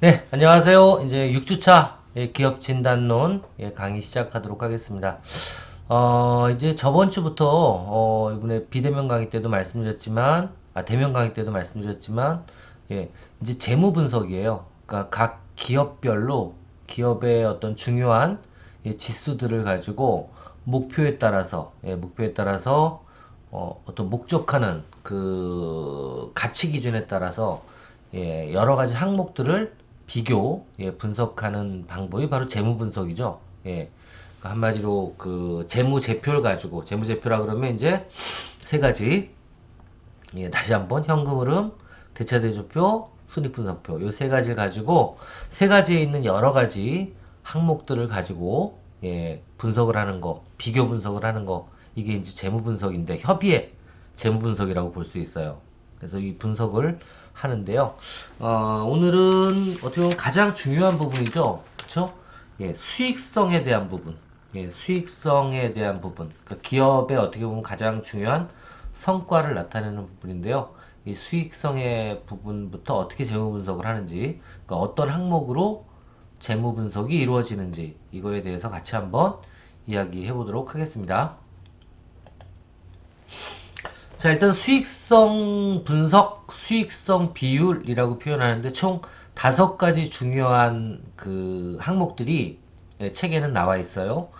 네, 안녕하세요. 이제 6주차 기업 진단론 강의 시작하도록 하겠습니다. 이제 저번 주부터 이번에 비대면 강의 때도 말씀드렸지만, 대면 강의 때도 말씀드렸지만, 이제 재무 분석이에요. 그러니까 각 기업별로 기업의 어떤 중요한 지수들을 가지고 목표에 따라서 어떤 목적하는 그 가치 기준에 따라서 여러 가지 항목들을 분석하는 방법이 바로 재무 분석이죠. 그러니까 한마디로 그 재무제표를 가지고 재무제표라 그러면 이제 세 가지 다시 한번 현금 흐름, 대차대조표, 손익분석표 이 세 가지를 가지고 세 가지에 있는 여러 가지 항목들을 가지고 분석을 하는 거, 비교 분석을 하는 거 이게 이제 재무 분석인데 협의의 재무 분석이라고 볼 수 있어요. 그래서 이 분석을 하는데요. 오늘은 어떻게 보면 가장 중요한 부분이죠. 그쵸? 수익성에 대한 부분. 수익성에 대한 부분. 그러니까 기업의 어떻게 보면 가장 중요한 성과를 나타내는 부분인데요. 이 수익성의 부분부터 어떻게 재무 분석을 하는지, 그러니까 어떤 항목으로 재무 분석이 이루어지는지, 이거에 대해서 같이 한번 이야기해 보도록 하겠습니다. 자, 일단 수익성 분석, 수익성 비율이라고 표현하는데 총 5가지 중요한 그 항목들이 책에는 나와 있어요.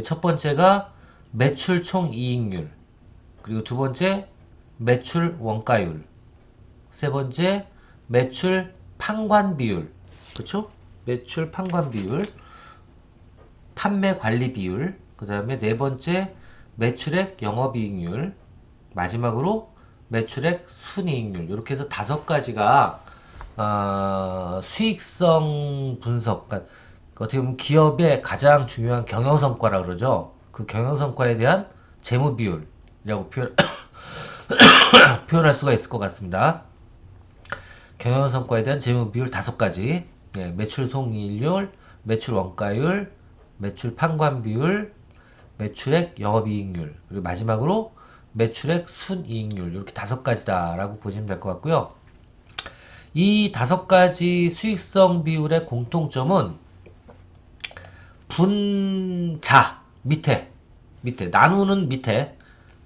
첫 번째가 매출 총 이익률, 그리고 두 번째 매출 원가율, 세 번째 매출 판관 비율, 그렇죠? 매출 판관 비율, 판매 관리 비율, 그 다음에 네 번째 매출액 영업이익률, 마지막으로 매출액 순이익률 이렇게 해서 5가지가 수익성 분석, 그러니까 어떻게 보면 기업의 가장 중요한 경영성과라 그러죠. 그 경영성과에 대한 재무 비율이라고 표현할 수가 있을 것 같습니다. 경영성과에 대한 재무 비율 5가지, 매출 송이익률, 매출 원가율, 매출 판관 비율, 매출액 영업이익률, 그리고 마지막으로 매출액 순이익률 이렇게 5가지다라고 보시면 될 것 같고요. 이 5가지 수익성 비율의 공통점은 분자 밑에 나누는 밑에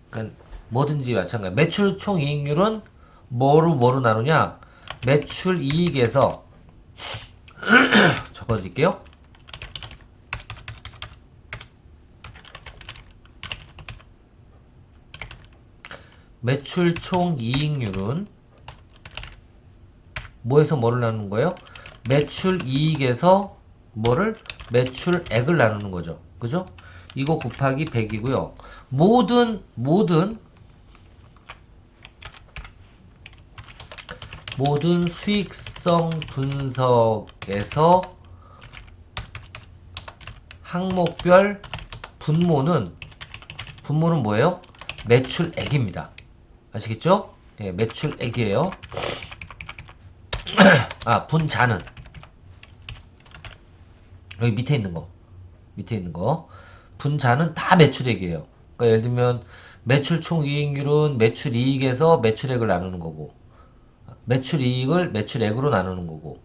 그러니까 뭐든지 마찬가지. 매출 총이익률은 뭐로 나누냐? 매출 이익에서 적어드릴게요. 매출 총이익률은 뭐에서 뭐를 나누는 거예요? 매출 이익에서 뭐를? 매출액을 나누는 거죠. 그죠? 이거 곱하기 100이고요. 모든 수익성 분석에서 항목별 분모는 뭐예요? 매출액입니다. 아시겠죠? 매출액이에요. 분자는 여기 밑에 있는 거 분자는 다 매출액이에요. 그러니까 예를 들면 매출 총이익률은 매출이익에서 매출액을 나누는 거고, 매출이익을 매출액으로 나누는 거고,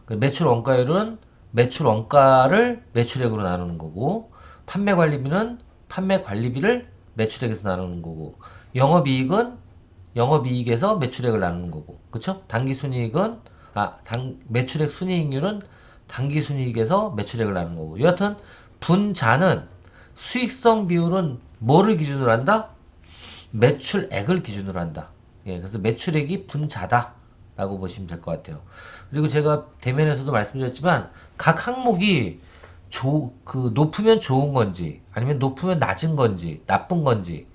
매출 원가율은 매출 원가를 매출액으로 나누는 거고, 판매 관리비는 판매 관리비를 매출액에서 나누는 거고, 영업이익은 영업이익에서 매출액을 나누는 거고, 그쵸? 매출액 순이익률은 당기순이익에서 매출액을 나누는 거고, 여하튼 분자는 수익성 비율은 뭐를 기준으로 한다? 매출액을 기준으로 한다. 그래서 매출액이 분자다 라고 보시면 될 것 같아요. 그리고 제가 대면에서도 말씀드렸지만 각 항목이 높으면 좋은 건지 아니면 높으면 낮은 건지 나쁜 건지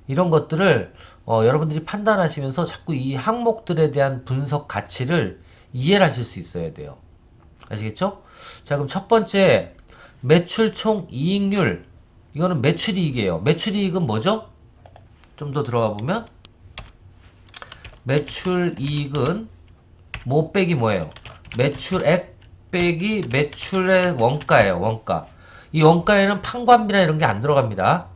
이런 것들을 여러분들이 판단하시면서 자꾸 이 항목들에 대한 분석 가치를 이해를 하실 수 있어야 돼요. 아시겠죠? 자, 그럼 첫 번째 매출 총 이익률, 이거는 매출이익이에요. 매출이익은 뭐죠? 좀 더 들어가 보면 매출이익은 뭐 빼기 뭐예요? 매출액 빼기 매출의 원가예요. 원가. 이 원가에는 판관비나 이런 게 안 들어갑니다.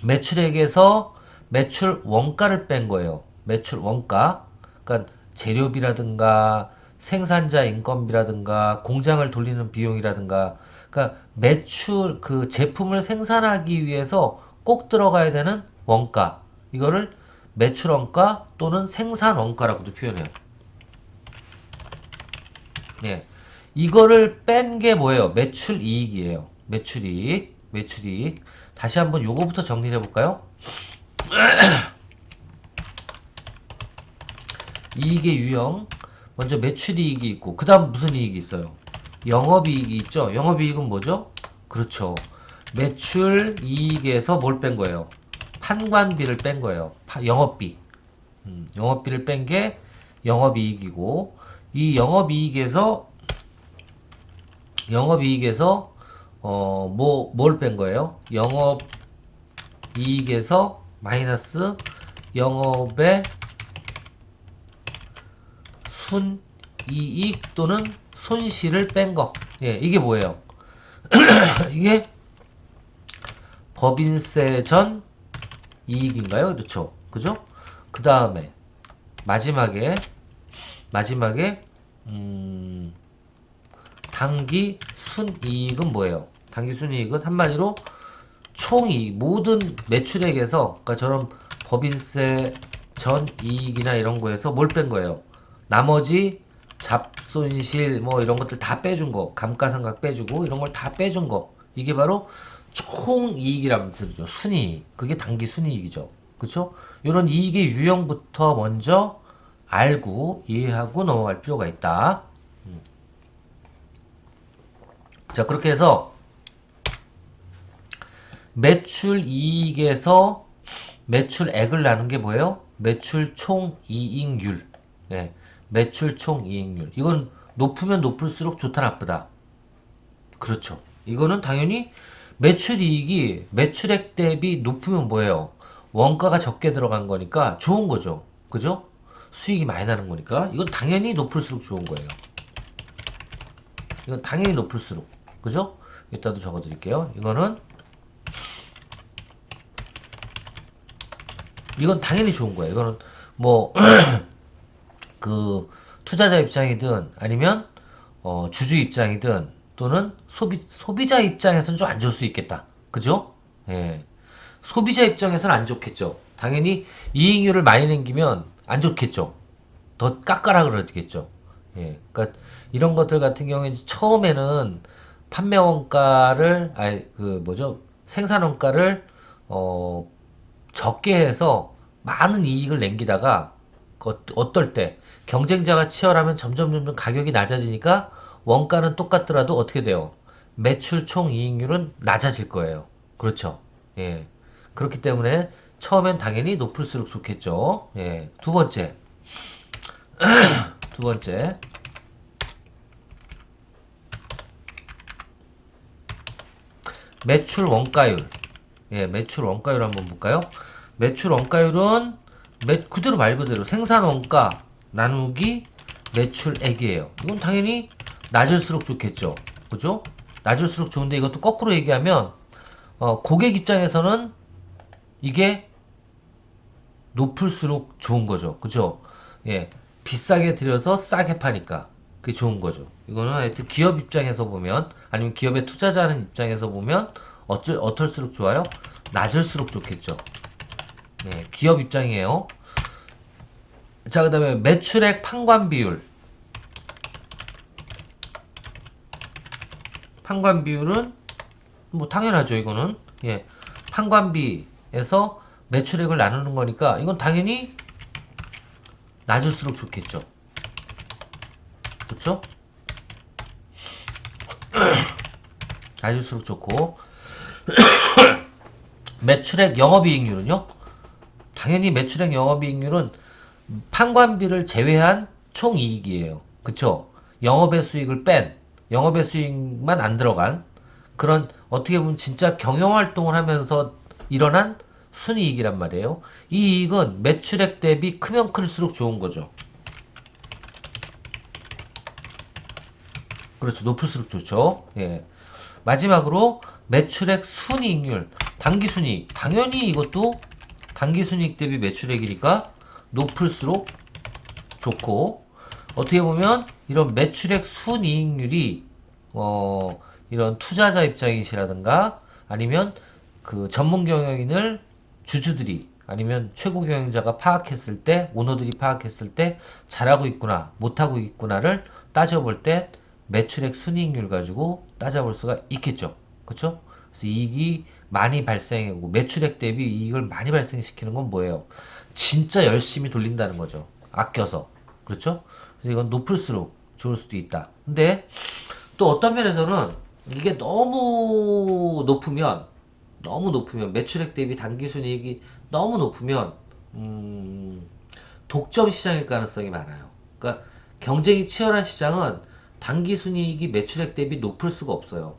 매출액에서 매출 원가를 뺀 거예요. 매출 원가. 그러니까 재료비라든가 생산자 인건비라든가 공장을 돌리는 비용이라든가 그러니까 매출 그 제품을 생산하기 위해서 꼭 들어가야 되는 원가 이거를 매출 원가 또는 생산 원가라고도 표현해요. 예. 이거를 뺀 게 뭐예요? 매출 이익이에요. 매출 이익. 매출 이익. 다시 한번 요거부터 정리해 볼까요? 이익의 유형. 먼저 매출 이익이 있고 그다음 무슨 이익이 있어요? 영업 이익이 있죠. 영업 이익은 뭐죠? 그렇죠. 매출 이익에서 뭘 뺀 거예요? 판관비를 뺀 거예요. 영업비. 영업비를 뺀 게 영업이익이고 이 영업이익에서 뭘 뺀 거예요? 영업이익에서 마이너스 영업의 순이익 또는 손실을 뺀 거. 예, 이게 뭐예요? 이게 법인세 전 이익인가요? 그렇죠. 그죠? 그 다음에 마지막에 당기 순이익은 뭐예요? 당기 순이익은 한마디로 총이익 모든 매출액에서 그러니까 저런 법인세 전 이익이나 이런 거에서 뭘 뺀 거예요? 나머지 잡손실 뭐 이런 것들 다 빼준 거 감가상각 빼주고 이런 걸 다 빼준 거 이게 바로 총이익이라는 뜻이죠. 순이익 그게 당기 순이익이죠. 그쵸? 이런 이익의 유형부터 먼저 알고 이해하고 넘어갈 필요가 있다. 자 그렇게 해서 매출 이익에서 매출액을 나눈 게 뭐예요? 매출 총이익률. 네, 매출 총이익률. 이건 높으면 높을수록 좋다 나쁘다. 그렇죠. 이거는 당연히 매출이익이 매출액 대비 높으면 뭐예요? 원가가 적게 들어간 거니까 좋은 거죠. 그죠? 수익이 많이 나는 거니까 이건 당연히 높을수록 좋은 거예요. 이건 당연히 높을수록 그죠? 이따도 적어 드릴게요. 이건 당연히 좋은 거예요. 이거는 뭐 그 투자자 입장이든 아니면 주주 입장이든 또는 소비자 입장에서는 좀 안 좋을 수 있겠다. 그죠? 예. 소비자 입장에서는 안 좋겠죠. 당연히 이익률을 많이 남기면 안 좋겠죠. 더 깎아라 그러겠죠. 예. 그러니까 이런 것들 같은 경우에 처음에는 판매 원가를 생산 원가를 적게 해서 많은 이익을 남기다가 어떨 때 경쟁자가 치열하면 점점 가격이 낮아지니까 원가는 똑같더라도 어떻게 돼요? 매출 총 이익률은 낮아질 거예요. 그렇죠. 예. 그렇기 때문에 처음엔 당연히 높을수록 좋겠죠. 예. 두 번째. 매출 원가율. 예, 매출 원가율 한번 볼까요? 매출 원가율은 그대로 말 그대로 생산 원가 나누기 매출액이에요. 이건 당연히 낮을수록 좋겠죠. 그죠? 낮을수록 좋은데 이것도 거꾸로 얘기하면 고객 입장에서는 이게 높을수록 좋은 거죠. 그죠? 예. 비싸게 들여서 싸게 파니까 그게 좋은 거죠. 이거는 하여튼 기업 입장에서 보면 아니면 기업에 투자자하는 입장에서 보면 어떨수록 좋아요? 낮을수록 좋겠죠. 네, 기업 입장이에요. 자, 그 다음에 매출액 판관 비율. 판관 비율은 뭐 당연하죠. 이거는 예, 판관비에서 매출액을 나누는 거니까 이건 당연히 낮을수록 좋겠죠. 그렇죠? 낮을수록 좋고 매출액 영업이익률은요? 당연히 매출액 영업이익률은 판관비를 제외한 총이익이에요. 그쵸? 영업의 수익을 뺀 영업의 수익만 안 들어간 그런 어떻게 보면 진짜 경영활동을 하면서 일어난 순이익이란 말이에요. 이 이익은 매출액 대비 크면 클수록 좋은 거죠. 그렇죠. 높을수록 좋죠. 예. 마지막으로 매출액 순이익률, 당기순이익. 당연히 이것도 당기순이익 대비 매출액이니까 높을수록 좋고 어떻게 보면 이런 매출액 순이익률이 이런 투자자 입장이시라든가 아니면 그 전문 경영인을 주주들이 아니면 최고 경영자가 파악했을 때, 오너들이 파악했을 때 잘하고 있구나, 못하고 있구나를 따져볼 때 매출액 순이익률 가지고 따져볼 수가 있겠죠. 그렇죠? 그래서 이익이 많이 발생하고 매출액 대비 이익을 많이 발생시키는 건 뭐예요? 진짜 열심히 돌린다는 거죠. 아껴서. 그렇죠? 그래서 이건 높을수록 좋을 수도 있다. 근데 또 어떤 면에서는 이게 너무 높으면 매출액 대비 당기순이익이 너무 높으면 독점 시장일 가능성이 많아요. 그러니까 경쟁이 치열한 시장은 당기순이익이 매출액 대비 높을 수가 없어요.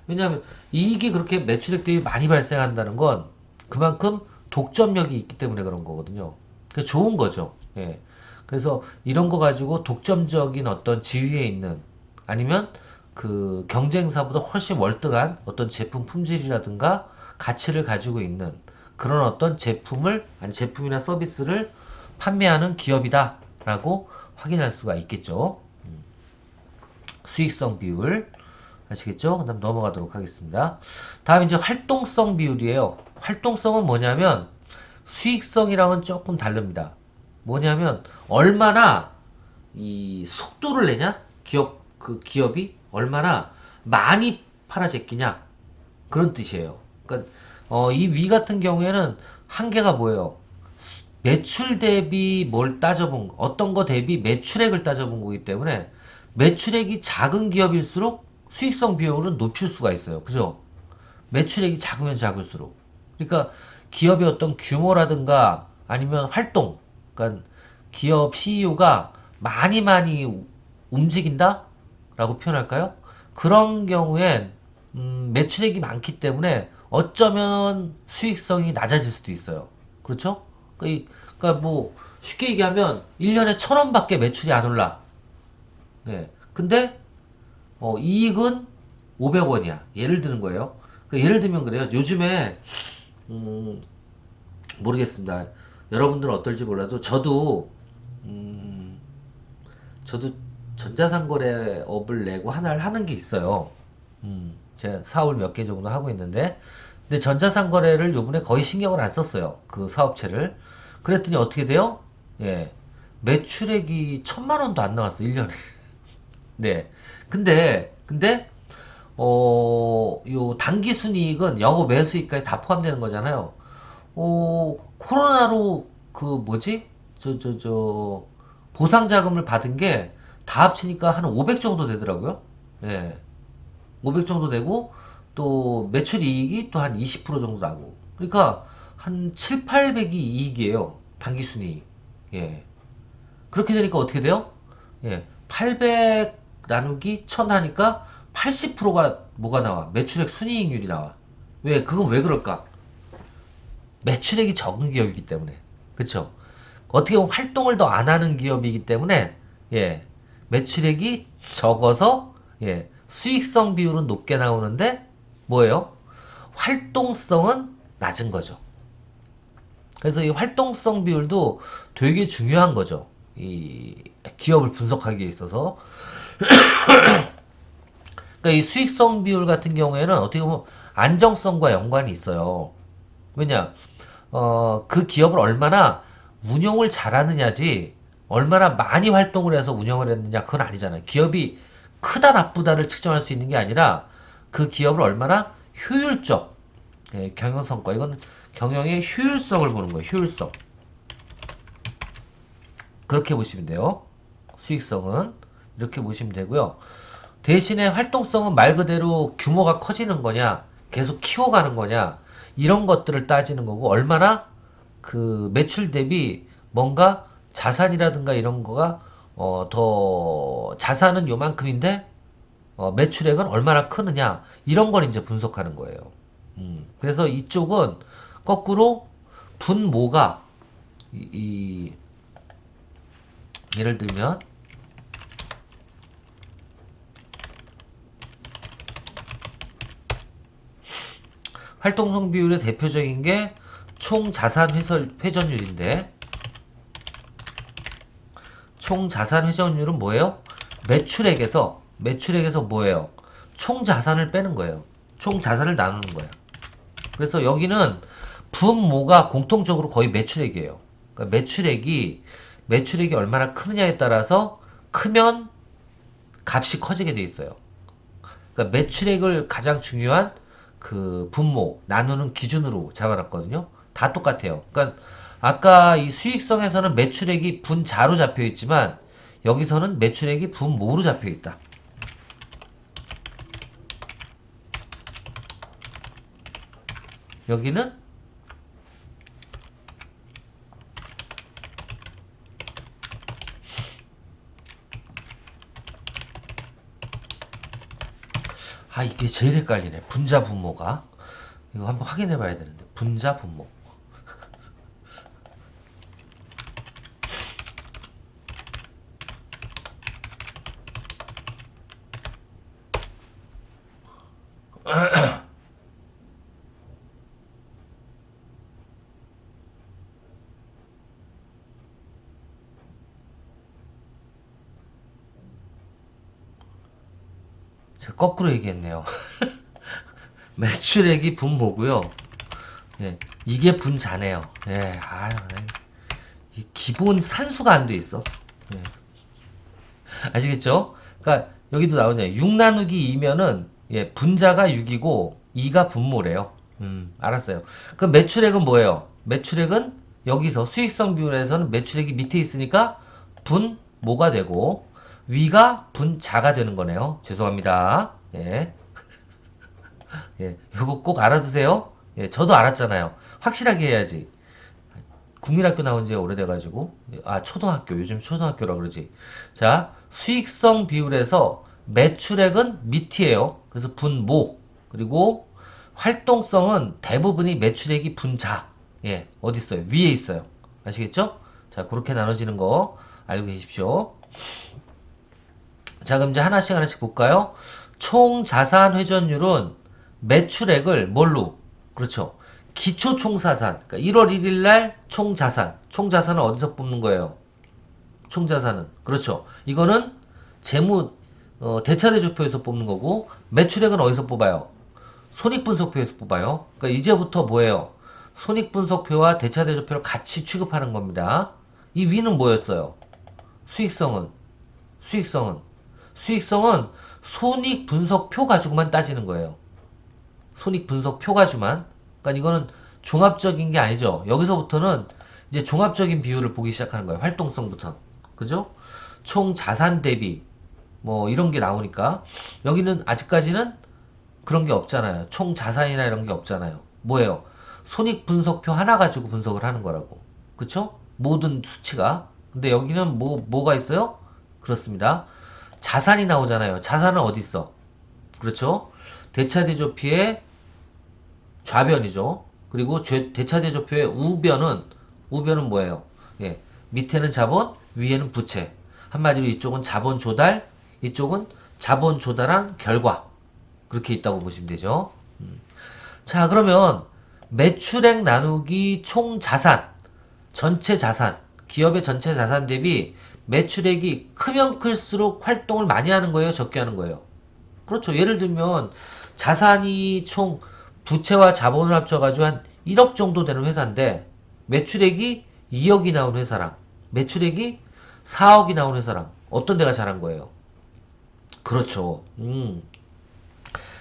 왜냐하면 이익이 그렇게 매출액 대비 많이 발생한다는 건 그만큼 독점력이 있기 때문에 그런 거거든요. 그래서 좋은 거죠. 예. 그래서 이런 거 가지고 독점적인 어떤 지위에 있는 아니면 그 경쟁사보다 훨씬 월등한 어떤 제품 품질이라든가 가치를 가지고 있는 그런 어떤 제품을 아니 제품이나 서비스를 판매하는 기업이다라고 확인할 수가 있겠죠. 수익성 비율 아시겠죠? 그 다음 넘어가도록 하겠습니다. 다음 이제 활동성 비율이에요. 활동성은 뭐냐면 수익성이랑은 조금 다릅니다. 뭐냐면 얼마나 이 속도를 내냐? 기업이 얼마나 많이 팔아제끼냐? 그런 뜻이에요. 그러니까 이 위 같은 경우에는 한계가 뭐예요? 매출 대비 뭘 따져본 어떤 거 대비 매출액을 따져본 거기 때문에 매출액이 작은 기업일수록 수익성 비율은 높일 수가 있어요. 그죠? 매출액이 작으면 작을수록. 그러니까 기업의 어떤 규모라든가 아니면 활동, 그러니까 기업 CEO가 많이 움직인다? 라고 표현할까요? 그런 경우엔 매출액이 많기 때문에 어쩌면 수익성이 낮아질 수도 있어요. 그렇죠? 그러니까 뭐 쉽게 얘기하면 1년에 1,000원밖에 매출이 안 올라. 네. 근데 이익은 500원이야. 예를 드는 거예요. 예를 들면 그래요. 요즘에 음, 모르겠습니다. 여러분들은 어떨지 몰라도 저도 전자상거래업을 내고 하나를 하는 게 있어요. 제가 사업을 몇 개 정도 하고 있는데, 근데 전자상거래를 요번에 거의 신경을 안 썼어요. 그 사업체를. 그랬더니 어떻게 돼요? 예. 매출액이 1,000만 원도 안 나왔어, 1년에. 네. 근데, 요 단기 순이익은 영업 매수익까지 다 포함되는 거잖아요. 코로나로 그 뭐지? 보상 자금을 받은 게 다 합치니까 한 500 정도 되더라고요. 예. 500 정도 되고 또 매출 이익이 또 한 20% 정도 나고. 그러니까 한 7, 800이 이익이에요. 단기 순이익. 예. 그렇게 되니까 어떻게 돼요? 예. 800 나누기 1000 하니까 80%가 뭐가 나와? 매출액 순이익률이 나와. 왜? 그건 왜 그럴까? 매출액이 적은 기업이기 때문에. 그쵸? 어떻게 보면 활동을 더 안 하는 기업이기 때문에, 예, 매출액이 적어서, 예, 수익성 비율은 높게 나오는데, 뭐예요? 활동성은 낮은 거죠. 그래서 이 활동성 비율도 되게 중요한 거죠. 이 기업을 분석하기에 있어서. 그러니까 이 수익성 비율 같은 경우에는 어떻게 보면 안정성과 연관이 있어요. 왜냐? 그 기업을 얼마나 운영을 잘하느냐지 얼마나 많이 활동을 해서 운영을 했느냐 그건 아니잖아요. 기업이 크다 나쁘다를 측정할 수 있는 게 아니라 그 기업을 얼마나 효율적 경영성과 이건 경영의 효율성을 보는 거예요. 효율성. 그렇게 보시면 돼요. 수익성은 이렇게 보시면 되고요. 대신에 활동성은 말 그대로 규모가 커지는 거냐 계속 키워가는 거냐 이런 것들을 따지는 거고 얼마나 그 매출 대비 뭔가 자산이라든가 이런 거가 더 자산은 요만큼인데 매출액은 얼마나 크느냐 이런 걸 이제 분석하는 거예요. 그래서 이쪽은 거꾸로 분모가 예를 들면 활동성 비율의 대표적인 게 총 자산 회전율인데 총 자산 회전율은 뭐예요? 매출액에서 뭐예요? 총 자산을 빼는 거예요. 총 자산을 나누는 거예요. 그래서 여기는 분모가 공통적으로 거의 매출액이에요. 그러니까 매출액이 얼마나 크느냐에 따라서 크면 값이 커지게 돼 있어요. 그러니까 매출액을 가장 중요한 그 분모 나누는 기준으로 잡아놨거든요. 다 똑같아요. 그러니까 아까 이 수익성에서는 매출액이 분자로 잡혀 있지만 여기서는 매출액이 분모로 잡혀 있다. 여기는 이게 제일 헷갈리네. 분자 분모가. 이거 한번 확인해 봐야 되는데. 분자 분모. 제가 거꾸로 얘기했네요. 매출액이 분모고요. 예, 이게 분자네요. 예, 이 기본 산수가 안 돼 있어. 예. 아시겠죠? 그러니까 여기도 나오잖아요. 6 나누기 2면은 예, 분자가 6이고 2가 분모래요. 알았어요. 그럼 매출액은 뭐예요? 매출액은 여기서 수익성 비율에서는 매출액이 밑에 있으니까 분모가 되고 위가 분자가 되는 거네요. 죄송합니다. 예. 예. 요거 꼭 알아두세요. 예, 저도 알았잖아요. 확실하게 해야지. 국민학교 나온 지 오래돼가지고 초등학교 요즘 초등학교라 그러지. 자, 수익성 비율에서 매출액은 밑이에요. 그래서 분모 그리고 활동성은 대부분이 매출액이 분자. 예, 어디 있어요? 위에 있어요. 아시겠죠? 자, 그렇게 나눠지는 거 알고 계십시오. 자, 그럼 이제 하나씩 볼까요? 총 자산 회전율은 매출액을 뭘로? 그렇죠. 기초 총자산. 그러니까 1월 1일 날 총자산. 총자산은 어디서 뽑는 거예요? 총자산은. 그렇죠. 이거는 재무 대차대조표에서 뽑는 거고 매출액은 어디서 뽑아요? 손익분석표에서 뽑아요. 그러니까 이제부터 뭐예요? 손익분석표와 대차대조표를 같이 취급하는 겁니다. 이 위는 뭐였어요? 수익성은 수익성은 손익분석표 가지고만 따지는 거예요. 손익분석표 가지고만. 그러니까 이거는 종합적인 게 아니죠. 여기서부터는 이제 종합적인 비율을 보기 시작하는 거예요. 활동성부터. 그죠? 총 자산 대비 뭐 이런 게 나오니까 여기는 아직까지는 그런 게 없잖아요. 총 자산이나 이런 게 없잖아요. 뭐예요? 손익분석표 하나 가지고 분석을 하는 거라고. 그쵸? 모든 수치가. 근데 여기는 뭐가 있어요? 그렇습니다. 자산이 나오잖아요. 자산은 어디 있어? 그렇죠? 대차대조표의 좌변이죠. 그리고 대차대조표의 우변은 뭐예요? 예, 밑에는 자본, 위에는 부채. 한마디로 이쪽은 자본 조달, 이쪽은 자본 조달한 결과. 그렇게 있다고 보시면 되죠. 자, 그러면 매출액 나누기 총 자산, 전체 자산, 기업의 전체 자산 대비 매출액이 크면 클수록 활동을 많이 하는 거예요? 적게 하는 거예요? 그렇죠. 예를 들면 자산이 총 부채와 자본을 합쳐가지고 한 1억 정도 되는 회사인데 매출액이 2억이 나온 회사랑 매출액이 4억이 나온 회사랑 어떤 데가 잘한 거예요? 그렇죠.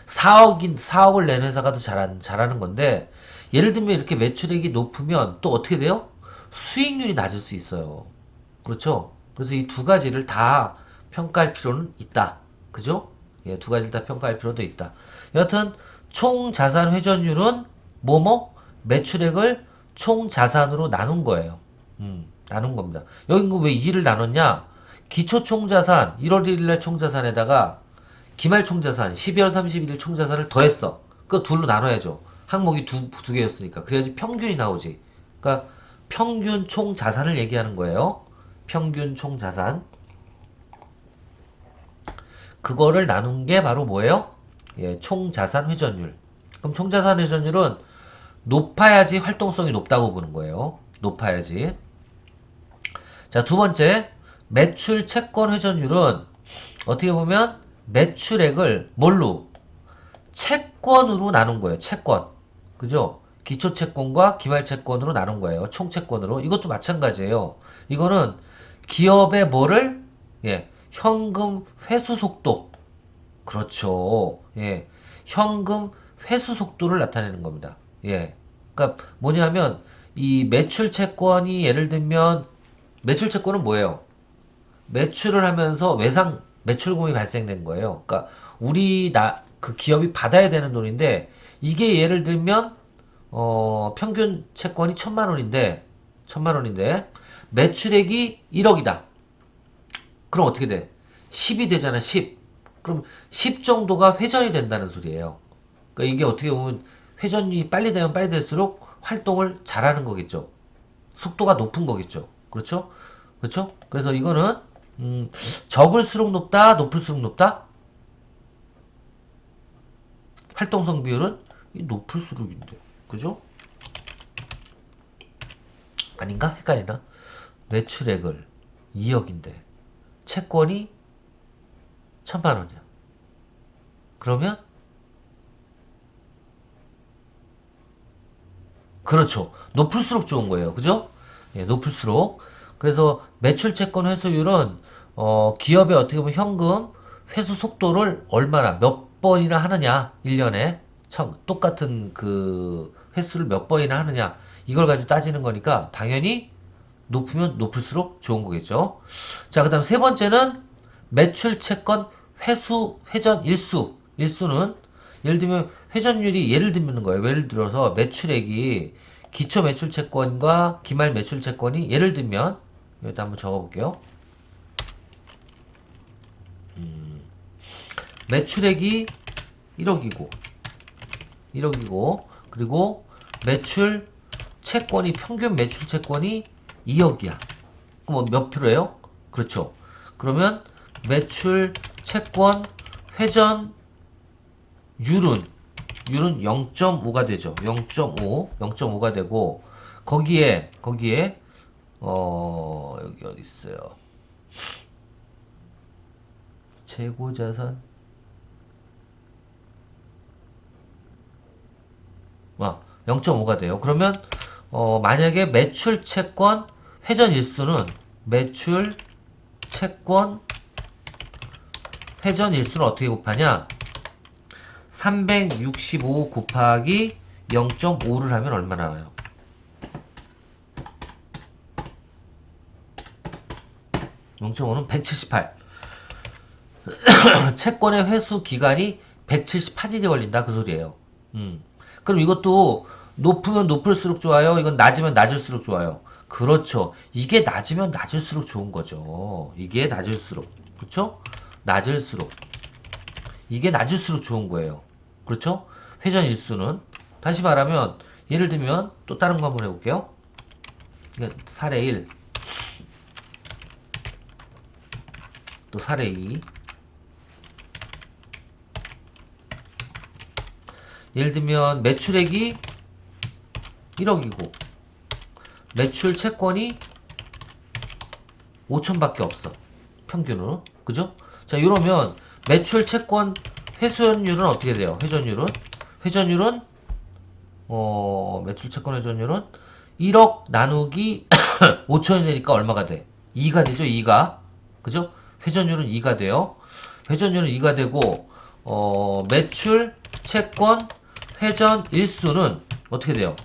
4억을 낸 회사가 더 잘하는 건데 예를 들면 이렇게 매출액이 높으면 또 어떻게 돼요? 수익률이 낮을 수 있어요. 그렇죠? 그래서 이 두 가지를 다 평가할 필요는 있다. 그죠? 예, 두 가지를 다 평가할 필요도 있다. 여하튼 총 자산 회전율은 매출액을 총 자산으로 나눈 거예요. 나눈 겁니다. 여기 왜 2를 나눴냐? 기초 총자산 1월 1일날 총자산에다가 기말 총자산 12월 31일 총자산을 더했어. 그 둘로 나눠야죠. 항목이 두 개였으니까. 그래야지 평균이 나오지. 그러니까 평균 총자산을 얘기하는 거예요. 평균 총자산. 그거를 나눈 게 바로 뭐예요? 예, 총자산 회전율. 그럼 총자산 회전율은 높아야지 활동성이 높다고 보는 거예요. 높아야지. 자, 두 번째. 매출 채권 회전율은 어떻게 보면 매출액을 뭘로? 채권으로 나눈 거예요. 채권. 그죠? 기초채권과 기말채권으로 나눈 거예요. 총채권으로. 이것도 마찬가지예요. 이거는 기업의 뭐를? 예, 현금 회수 속도. 그렇죠. 예, 현금 회수 속도를 나타내는 겁니다. 예, 그러니까 뭐냐면 이 매출 채권이 예를 들면 매출 채권은 뭐예요? 매출을 하면서 외상 매출금이 발생된 거예요. 그러니까 그 기업이 받아야 되는 돈인데 이게 예를 들면 평균 채권이 1,000만 원인데 매출액이 1억이다. 그럼 어떻게 돼? 10이 되잖아, 10. 그럼 10 정도가 회전이 된다는 소리예요. 그러니까 이게 어떻게 보면 회전이 빨리 되면 빨리 될수록 활동을 잘하는 거겠죠. 속도가 높은 거겠죠. 그렇죠? 그렇죠? 그래서 이거는 적을수록 높다, 높을수록 높다? 활동성 비율은 높을수록인데. 그죠? 아닌가? 헷갈리나? 매출액을 2억인데 채권이 1,000만 원이야. 그러면 그렇죠. 높을수록 좋은 거예요. 그죠? 예, 높을수록. 그래서 매출 채권 회수율은 기업의 어떻게 보면 현금 회수 속도를 얼마나 몇 번이나 하느냐 1년에 똑같은 그 횟수를 몇 번이나 하느냐 이걸 가지고 따지는 거니까 당연히 높으면 높을수록 좋은 거겠죠. 자, 그다음 세 번째는 매출 채권 회수 회전 일수. 일수는 예를 들면 회전율이 예를 들는 거예요. 예를 들어서 매출액이 기초 매출 채권과 기말 매출 채권이 예를 들면 여기다 한번 적어 볼게요. 매출액이 1억이고 1억이고 그리고 매출 채권이 평균 매출 채권이 2억이야. 그럼 몇 프로예요? 그렇죠. 그러면 매출 채권 회전율은 0.5가 되죠. 0.5가 되고 거기에 여기 어디 있어요? 재고자산 0.5가 돼요. 그러면 만약에 매출 채권 회전 일수는 매출 채권 회전 일수는 어떻게 곱하냐? 365 곱하기 0.5를 하면 얼마 나와요? 0.5는 178. 채권의 회수 기간이 178일이 걸린다 그 소리예요. 그럼 이것도 높으면 높을수록 좋아요? 이건 낮으면 낮을수록 좋아요? 그렇죠. 이게 낮으면 낮을수록 좋은 거죠. 이게 낮을수록. 그렇죠? 낮을수록. 이게 낮을수록 좋은 거예요. 그렇죠? 회전 일수는. 다시 말하면 예를 들면 또 다른 거 한번 해볼게요. 사례 1, 또 사례 2. 예를 들면 매출액이 1억이고 매출 채권이 5천밖에 없어. 평균으로. 그죠? 자, 이러면 매출 채권 회수율은 어떻게 돼요? 회전율은 매출 채권 회전율은 1억 나누기 5천이 되니까 얼마가 돼? 2가 되죠? 2가. 그죠? 회전율은 2가 돼요. 회전율은 2가 되고 매출 채권 회전 일수는 어떻게 돼요?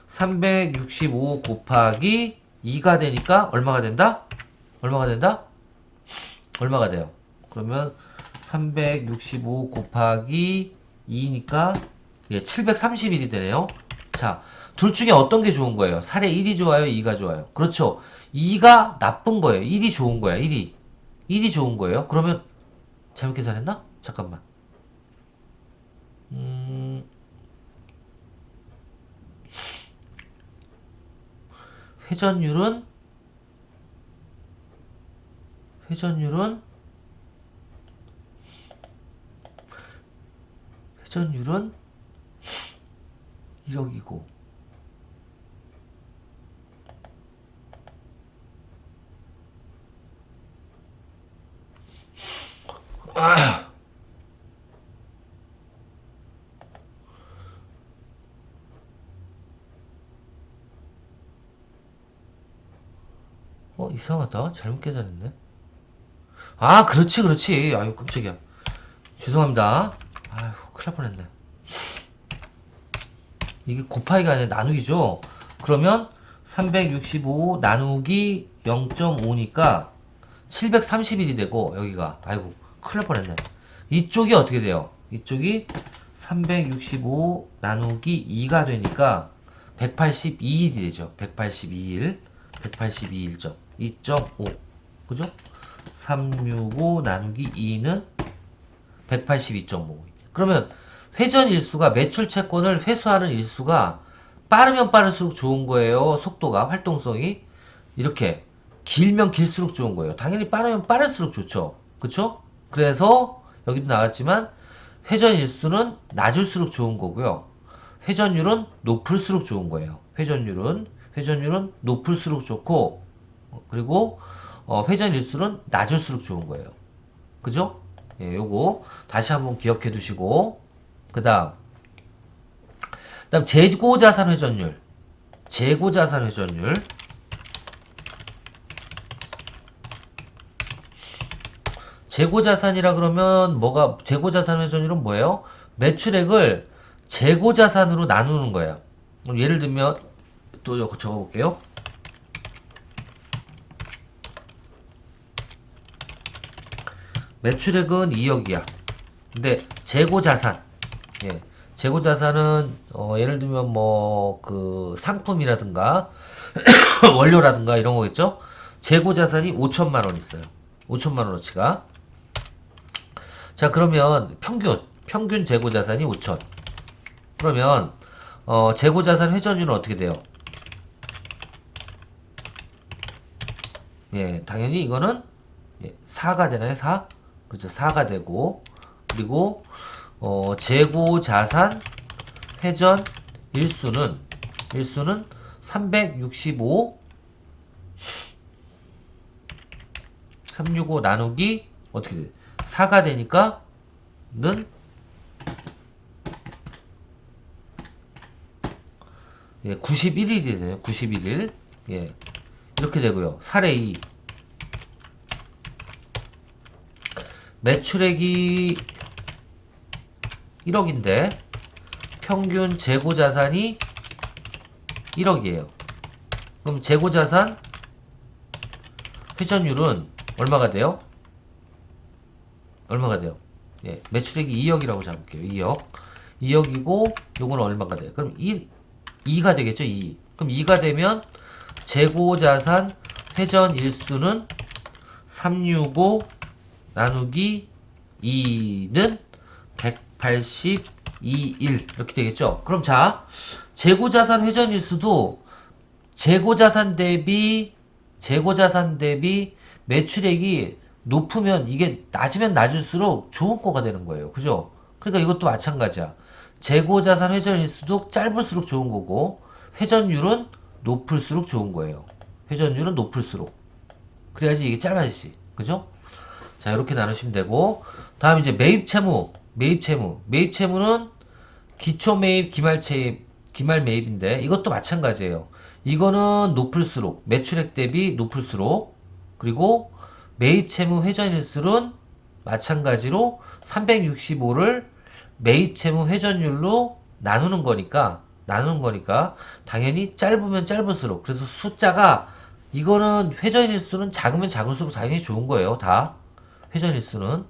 365 곱하기 2가 되니까 얼마가 된다? 얼마가 된다? 얼마가 돼요? 그러면 365 곱하기 2니까 예, 731이 되네요. 자, 둘 중에 어떤 게 좋은 거예요? 사례 1이 좋아요? 2가 좋아요? 그렇죠. 2가 나쁜 거예요. 1이 좋은 거야. 1이. 1이 좋은 거예요. 그러면 잘못 계산했나? 잠깐만. 회전율은 회전율은 1억이고 이상하다. 잘못 계산했네. 아, 그렇지, 그렇지. 아유, 깜짝이야. 죄송합니다. 아휴, 큰일 날 뻔했네. 이게 곱하기가 아니라 나누기죠? 그러면 365 나누기 0.5니까 731이 되고, 여기가. 아이고, 큰일 날 뻔했네. 이쪽이 어떻게 돼요? 이쪽이 365 나누기 2가 되니까 182일이 되죠. 182일. 182일점. 2.5. 그죠? 365 나누기 2는 182.5. 그러면 회전 일수가 매출 채권을 회수하는 일수가 빠르면 빠를수록 좋은 거예요. 속도가, 활동성이. 이렇게 길면 길수록 좋은 거예요. 당연히 빠르면 빠를수록 좋죠. 그쵸? 그래서 여기도 나왔지만 회전 일수는 낮을수록 좋은 거고요. 회전율은 높을수록 좋은 거예요. 회전율은 높을수록 좋고, 그리고 회전 일수는 낮을수록 좋은 거예요. 그죠? 예, 요거 다시 한번 기억해 두시고, 그 다음 재고자산 회전율. 재고자산 회전율. 재고자산이라 그러면 뭐가, 재고자산 회전율은 뭐예요? 매출액을 재고자산으로 나누는 거예요. 그럼 예를 들면 또 적어볼게요. 매출액은 2억이야. 근데 재고자산, 예, 재고자산은 예를 들면 뭐 그 상품이라든가 원료라든가 이런 거겠죠. 재고자산이 5천만 원 있어요. 5천만 원어치가. 자, 그러면 평균 재고자산이 5천. 그러면 재고자산 회전율은 어떻게 돼요? 예, 당연히 이거는 4가 되나요? 4? 그렇죠. 4가 되고, 그리고 재고자산 회전 일수는 365 365 나누기 어떻게 돼? 4가 되니까 는 91일이 되네요. 91일. 예. 이렇게 되고요. 사례 2. 매출액이 1억인데 평균 재고자산이 1억이에요. 그럼 재고자산 회전율은 얼마가 돼요? 얼마가 돼요? 예, 매출액이 2억이라고 잡을게요. 2억. 2억이고 요거는 얼마가 돼요? 그럼 2가 되겠죠? 2. 그럼 2가 되면 재고자산 회전 일수는 365 나누기 2는 182일 이렇게 되겠죠. 그럼 자, 재고자산 회전 일수도 재고자산 대비 매출액이 높으면 이게 낮으면 낮을수록 좋은 거가 되는 거예요. 그죠? 그러니까 이것도 마찬가지야. 재고자산 회전 일수도 짧을수록 좋은 거고 회전율은 높을수록 좋은 거예요. 회전율은 높을수록. 그래야지 이게 짧아지지. 그죠? 자, 이렇게 나누시면 되고, 다음 이제 매입채무는 기초 매입, 기말 매입인데 이것도 마찬가지예요. 이거는 높을수록, 매출액 대비 높을수록, 그리고 매입채무 회전일수는 마찬가지로 365를 매입채무 회전율로 나누는 거니까 당연히 짧으면 짧을수록, 그래서 숫자가, 이거는 회전일수는 작으면 작을수록 당연히 좋은 거예요. 다 회전일수는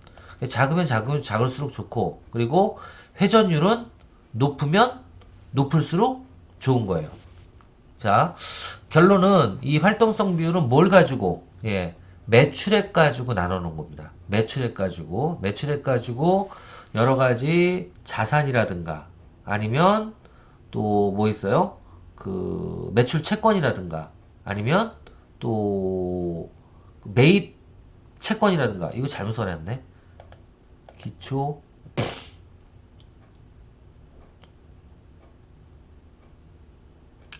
작으면 작을수록 좋고, 그리고 회전율은 높으면 높을수록 좋은 거예요. 자, 결론은 이 활동성 비율은 뭘 가지고, 매출액 가지고 나누는 겁니다. 매출액 가지고 여러 가지 자산이라든가 아니면 또 뭐 있어요? 그 매출 채권이라든가 아니면 또 매입 채권이라든가, 이거 잘못 써놨네. 기초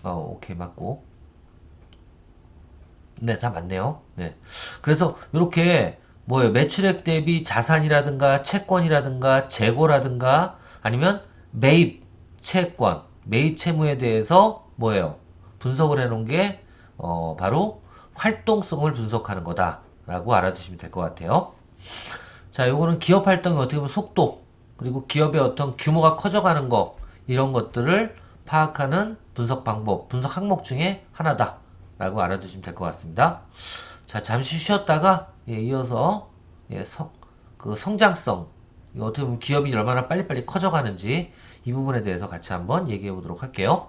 오케이, 맞고. 네, 다 맞네요. 네. 그래서 이렇게 뭐예요? 매출액 대비 자산이라든가 채권이라든가 재고라든가 아니면 매입 채권, 매입 채무에 대해서 뭐예요? 분석을 해놓은 게 바로 활동성을 분석하는 거다라고 알아두시면 될 것 같아요. 자, 요거는 기업 활동의 어떻게 보면 속도, 그리고 기업의 어떤 규모가 커져가는 거, 이런 것들을 파악하는 분석 방법, 분석 항목 중에 하나다라고 알아두시면 될 것 같습니다. 자, 잠시 쉬었다가 이어서 그 성장성, 어떻게 보면 기업이 얼마나 빨리빨리 커져가는지 이 부분에 대해서 같이 한번 얘기해 보도록 할게요.